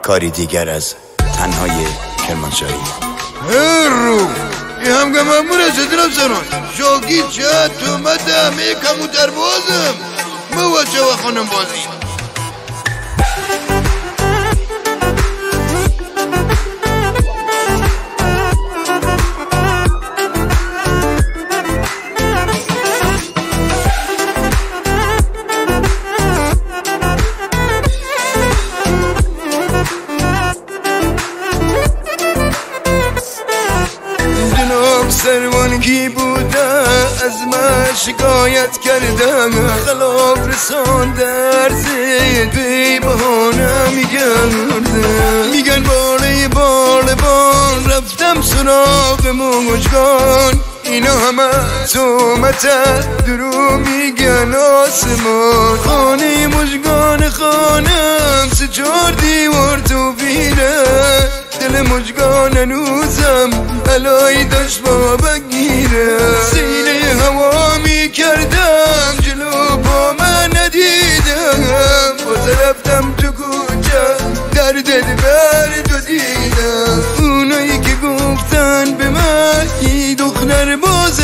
کاری دیگر از تنهای کرمانشاهی. هرو ای همگه ممنون از ادرام سران شاکی چه تومدم ای کموتر بازم موچه و خانم بازی سروانگی بوده از من شکایت کردم خلاف رسانده عرضه بی بهانه میگن بار رفتم سراغ مژگان اینا همه تومت درو میگن آسمان خانه مژگان خانم سه چهار دیوار تو بیره دل مژگان هنوزم علای داشت با بگیره سینه هوا میکردم جلو با من ندیدم باز رفتم تو کوچه درد دل دیدم اونایی که گفتن به من ای دختر باز